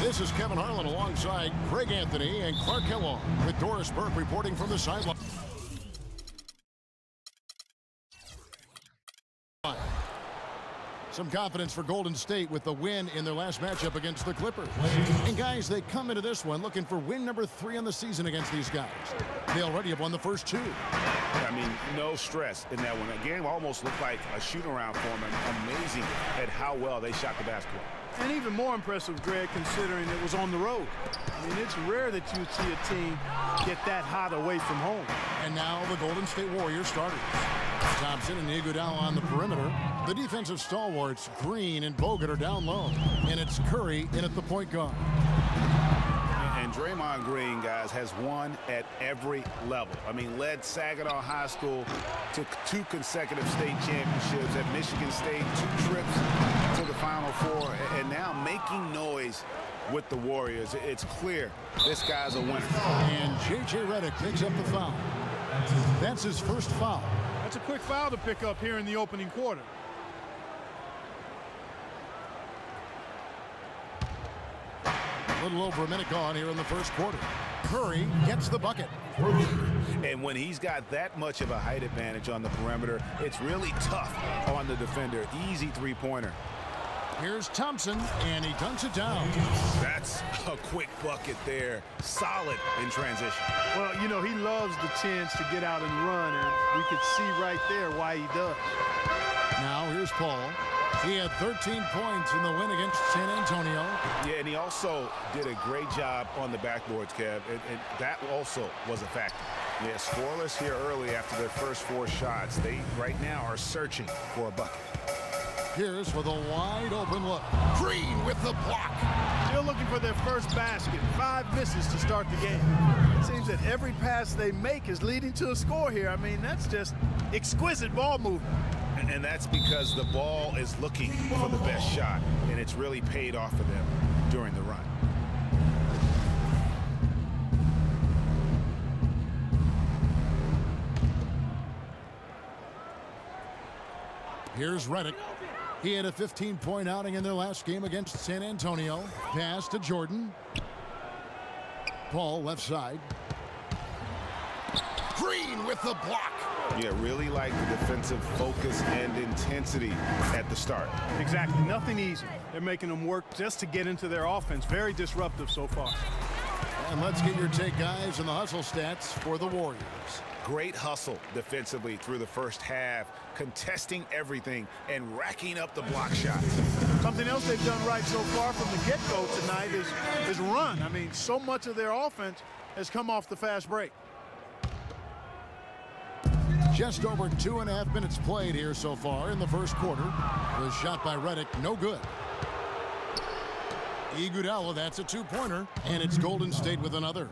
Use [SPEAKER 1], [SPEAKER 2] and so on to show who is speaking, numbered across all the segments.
[SPEAKER 1] This is Kevin Harlan alongside Greg Anthony and Clark Kellogg with Doris Burke reporting from the sideline. Some confidence for Golden State with the win in their last matchup against the Clippers. And guys, they come into this one looking for win number 3 on the season against these guys. They already have won the first 2.
[SPEAKER 2] I mean, no stress in that one. The game almost looked like a shoot-around for them. Amazing at how well they shot the basketball.
[SPEAKER 3] And even more impressive, Greg, considering it was on the road. I mean, it's rare that you see a team get that hot away from home.
[SPEAKER 1] And now the Golden State Warriors starters. Thompson and Iguodala on the perimeter. The defensive stalwarts, Green and Bogut, are down low. And it's Curry in at the point guard.
[SPEAKER 2] And Draymond Green, guys, has won at every level. I mean, led Saginaw High School to 2 consecutive state championships at Michigan State, 2 trips to the Final Four, and now making noise with the Warriors. It's clear this guy's a winner.
[SPEAKER 1] And J.J. Redick picks up the foul. That's his first foul.
[SPEAKER 3] That's a quick foul to pick up here in the opening quarter.
[SPEAKER 1] A little over a minute gone here in the first quarter. Curry gets the bucket.
[SPEAKER 2] And when he's got that much of a height advantage on the perimeter, it's really tough on the defender. Easy three-pointer.
[SPEAKER 1] Here's Thompson, and he dunks it down.
[SPEAKER 2] That's a quick bucket there. Solid in transition.
[SPEAKER 3] Well, you know, he loves the chance to get out and run, and we could see right there why he does.
[SPEAKER 1] Now here's Paul. He had 13 points in the win against San Antonio.
[SPEAKER 2] Yeah, and he also did a great job on the backboards, Kev, and that also was a factor. Yeah, scoreless here early after their first 4 shots. They right now are searching for a bucket.
[SPEAKER 1] Here's with a wide open look. Green with the block.
[SPEAKER 3] Still looking for their first basket. 5 misses to start the game. It seems that every pass they make is leading to a score here. I mean, that's just exquisite ball movement.
[SPEAKER 2] And that's because the ball is looking for the best shot, and it's really paid off for them during the run.
[SPEAKER 1] Here's Redick. He had a 15-point outing in their last game against San Antonio. Pass to Jordan. Paul left side. Green with the block.
[SPEAKER 2] Yeah, really like the defensive focus and intensity at the start.
[SPEAKER 3] Exactly. Nothing easy. They're making them work just to get into their offense. Very disruptive so far.
[SPEAKER 1] And let's get your take, guys, on the hustle stats for the Warriors.
[SPEAKER 2] Great hustle defensively through the first half, contesting everything and racking up the block shots.
[SPEAKER 3] Something else they've done right so far from the get-go tonight is run. I mean, so much of their offense has come off the fast break.
[SPEAKER 1] Just over 2.5 minutes played here so far in the first quarter. The shot by Redick, no good. Iguodala, that's a 2-pointer, and it's Golden State with another.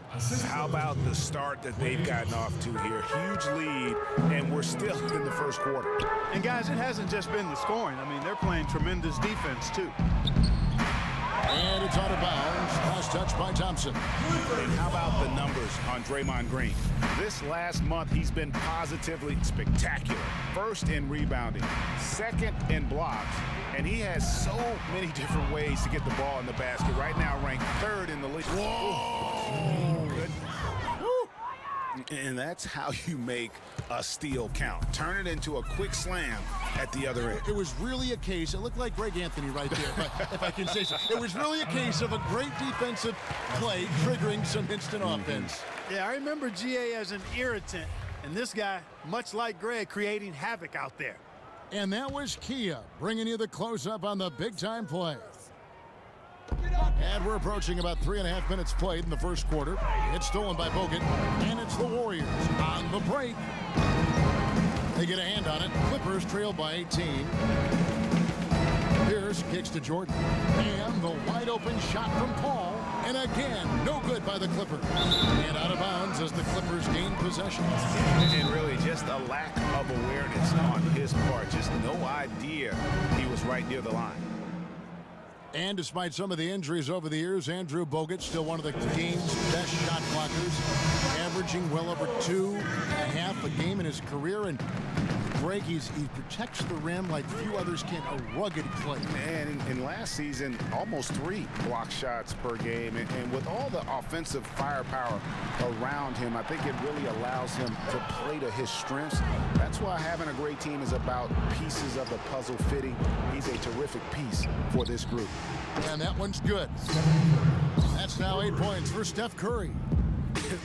[SPEAKER 2] How about the start that they've gotten off to here? Huge lead, and we're still in the first quarter.
[SPEAKER 3] And guys, it hasn't just been the scoring. I mean, they're playing tremendous defense too.
[SPEAKER 1] And it's out of bounds. Last touch by Thompson.
[SPEAKER 2] And how about the numbers on Draymond Green? This last month, he's been positively spectacular. First in rebounding, second in blocks, and he has so many different ways to get the ball in the basket. Right now, ranked 3rd in the league.
[SPEAKER 1] Whoa!
[SPEAKER 2] Good. And that's how you make a steal count. Turn it into a quick slam at the other end.
[SPEAKER 1] It was really a case, it looked like Greg Anthony right there, if I can say so. It was really a case of a great defensive play triggering some instant offense.
[SPEAKER 3] Yeah, I remember GA as an irritant, and this guy, much like Greg, creating havoc out there.
[SPEAKER 1] And that was Kia bringing you the close-up on the big-time play. And we're approaching about 3.5 minutes played in the first quarter. It's stolen by Bogut, and it's the Warriors on the break. They get a hand on it. Clippers trail by 18. Pierce kicks to Jordan. And the wide-open shot from Paul. And again, no good by the Clippers. And out of bounds as the Clippers gain possession.
[SPEAKER 2] And really just a lack of awareness on his part. Just no idea he was right near the line.
[SPEAKER 1] And despite some of the injuries over the years, Andrew Bogut still one of the game's best shot blockers, averaging well over 2.5 a game in his career. And break. He protects the rim like few others can. A rugged play.
[SPEAKER 2] And in last season, almost 3 block shots per game. And with all the offensive firepower around him, I think it really allows him to play to his strengths. That's why having a great team is about pieces of the puzzle fitting. He's a terrific piece for this group.
[SPEAKER 1] And that one's good. That's now 8 points for Steph Curry.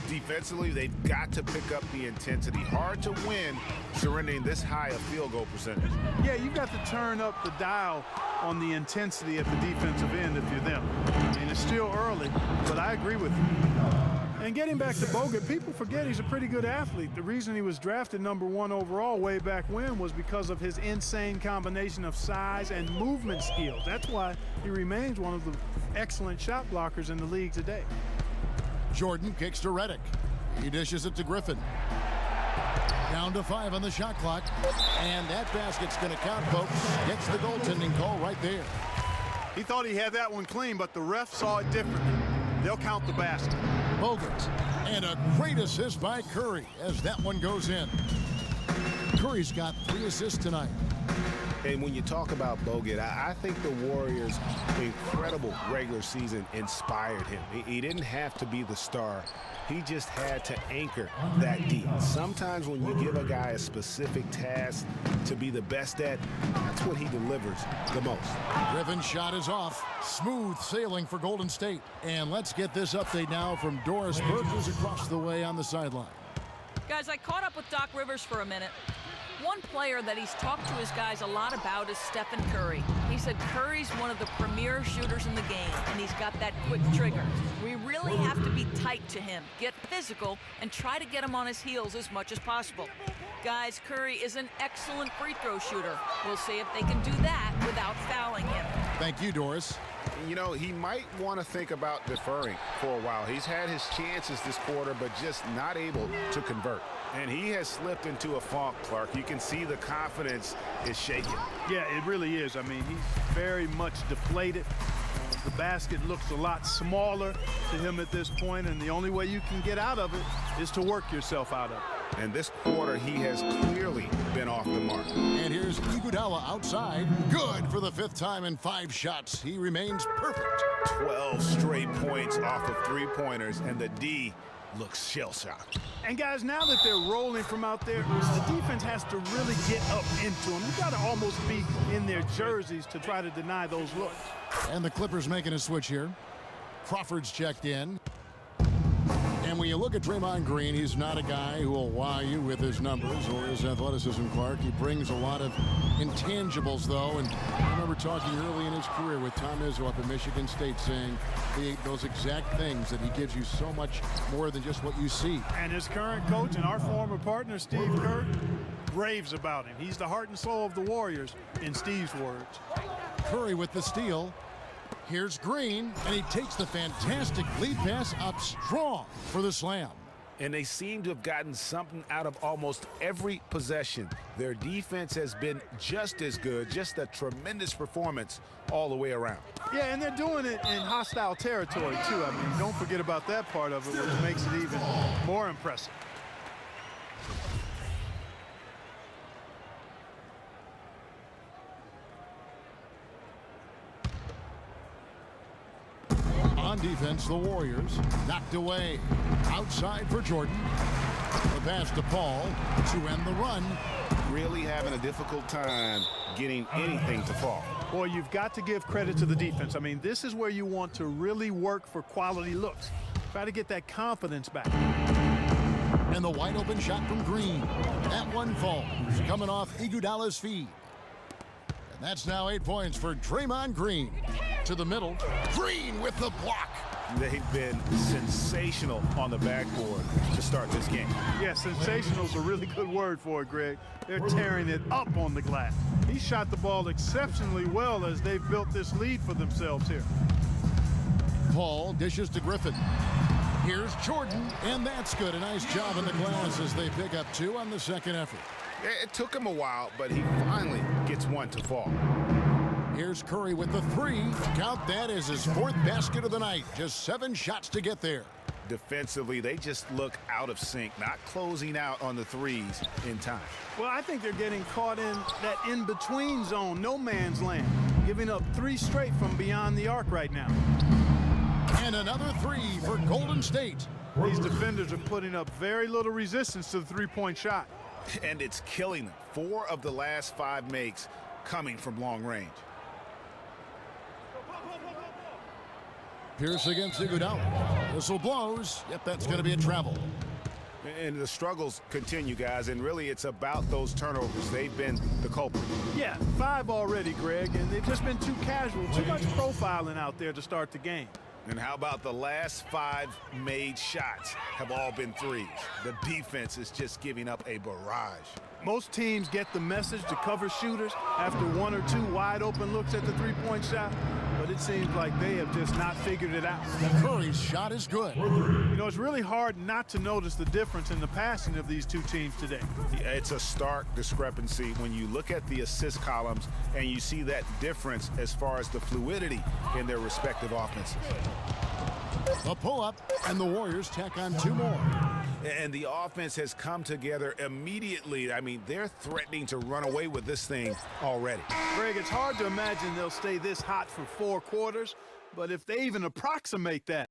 [SPEAKER 2] Defensively, they've got to pick up the intensity. Hard to win surrendering this high a field goal percentage.
[SPEAKER 3] Yeah, you've got to turn up the dial on the intensity at the defensive end if you're them. I mean, it's still early, but I agree with you. And getting back to Bogut, people forget he's a pretty good athlete. The reason he was drafted #1 overall way back when was because of his insane combination of size and movement skills. That's why he remains one of the excellent shot blockers in the league today.
[SPEAKER 1] Jordan kicks to Redick. He dishes it to Griffin. Down to 5 on the shot clock. And that basket's going to count, folks. Gets the goaltending call right there.
[SPEAKER 3] He thought he had that one clean, but the ref saw it differently. They'll count the basket.
[SPEAKER 1] Bogut. And a great assist by Curry as that one goes in. Curry's got 3 assists tonight.
[SPEAKER 2] And when you talk about Bogut, I think the Warriors' incredible regular season inspired him. He didn't have to be the star. He just had to anchor that D. Sometimes when you give a guy a specific task to be the best at, that's what he delivers the most.
[SPEAKER 1] Griffin's shot is off. Smooth sailing for Golden State. And let's get this update now from Doris Burke, who's across the way on the sideline.
[SPEAKER 4] Guys, I caught up with Doc Rivers for a minute. One player that he's talked to his guys a lot about is Stephen Curry. He said Curry's one of the premier shooters in the game, and he's got that quick trigger. We really have to be tight to him, get physical, and try to get him on his heels as much as possible. Guys, Curry is an excellent free throw shooter. We'll see if they can do that without fouling him.
[SPEAKER 1] Thank you, Doris.
[SPEAKER 2] You know, he might want to think about deferring for a while. He's had his chances this quarter, but just not able to convert. And he has slipped into a funk, Clark. You can see the confidence is shaking.
[SPEAKER 3] Yeah, it really is. I mean, he's very much deflated. The basket looks a lot smaller to him at this point, and the only way you can get out of it is to work yourself out of it.
[SPEAKER 2] And this quarter, he has clearly been off the mark.
[SPEAKER 1] And here's Iguodala outside. Good for the 5th time in 5 shots. He remains perfect.
[SPEAKER 2] 12 straight points off of 3-pointers, and the D looks shell-shocked.
[SPEAKER 3] And guys, now that they're rolling from out there, the defense has to really get up into them. You've got to almost be in their jerseys to try to deny those looks.
[SPEAKER 1] And the Clippers making a switch here. Crawford's checked in. And when you look at Draymond Green, he's not a guy who will wow you with his numbers or his athleticism, Clark. He brings a lot of intangibles, though. And I remember talking early in his career with Tom Izzo up at Michigan State saying those exact things, that he gives you so much more than just what you see.
[SPEAKER 3] And his current coach and our former partner, Steve Kerr, raves about him. He's the heart and soul of the Warriors, in Steve's words.
[SPEAKER 1] Curry with the steal. Here's Green, and he takes the fantastic lead pass up strong for the slam.
[SPEAKER 2] And they seem to have gotten something out of almost every possession. Their defense has been just as good, just a tremendous performance all the way around.
[SPEAKER 3] Yeah, and they're doing it in hostile territory, too. I mean, don't forget about that part of it, which makes it even more impressive.
[SPEAKER 1] On defense, the Warriors knocked away. Outside for Jordan. The pass to Paul to end the run.
[SPEAKER 2] Really having a difficult time getting anything to fall.
[SPEAKER 3] Boy, you've got to give credit to the defense. I mean, this is where you want to really work for quality looks. Try to get that confidence back.
[SPEAKER 1] And the wide open shot from Green. That one falls, coming off Iguodala's feed. And that's now 8 points for Draymond Green. To the middle. Green with the block.
[SPEAKER 2] They've been sensational on the backboard to start this game.
[SPEAKER 3] Yeah, sensational is a really good word for it, Greg. They're tearing it up on the glass. He shot the ball exceptionally well as they've built this lead for themselves here.
[SPEAKER 1] Paul dishes to Griffin. Here's Jordan, and that's good. A nice job in the glass as they pick up 2 on the second effort.
[SPEAKER 2] It took him a while, but he finally gets one to fall.
[SPEAKER 1] Here's Curry with the 3. Count that as his 4th basket of the night. Just 7 shots to get there.
[SPEAKER 2] defensively, they just look out of sync, not closing out on the threes in time.
[SPEAKER 3] Well, I think they're getting caught in that in-between zone, no man's land, giving up 3 straight from beyond the arc right now.
[SPEAKER 1] And another 3 for Golden State.
[SPEAKER 3] These defenders are putting up very little resistance to the three-point shot.
[SPEAKER 2] And it's killing them. 4 of the last 5 makes coming from long range.
[SPEAKER 1] Pierce against Iguodala. Whistle blows. Yep, that's going to be a travel.
[SPEAKER 2] And the struggles continue, guys, and really it's about those turnovers. They've been the culprit.
[SPEAKER 3] Yeah, 5 already, Greg, and they've just been too casual, too much profiling out there to start the game.
[SPEAKER 2] And how about the last 5 made shots have all been threes? The defense is just giving up a barrage.
[SPEAKER 3] Most teams get the message to cover shooters after 1 or 2 wide open looks at the three-point shot, but it seems like they have just not figured it out.
[SPEAKER 1] Curry's shot is good.
[SPEAKER 3] You know, it's really hard not to notice the difference in the passing of these 2 teams today.
[SPEAKER 2] Yeah, it's a stark discrepancy when you look at the assist columns and you see that difference as far as the fluidity in their respective offenses.
[SPEAKER 1] A pull-up, and the Warriors tack on 2 more.
[SPEAKER 2] And the offense has come together immediately. I mean, they're threatening to run away with this thing already.
[SPEAKER 3] Greg, it's hard to imagine they'll stay this hot for 4 quarters, but if they even approximate that,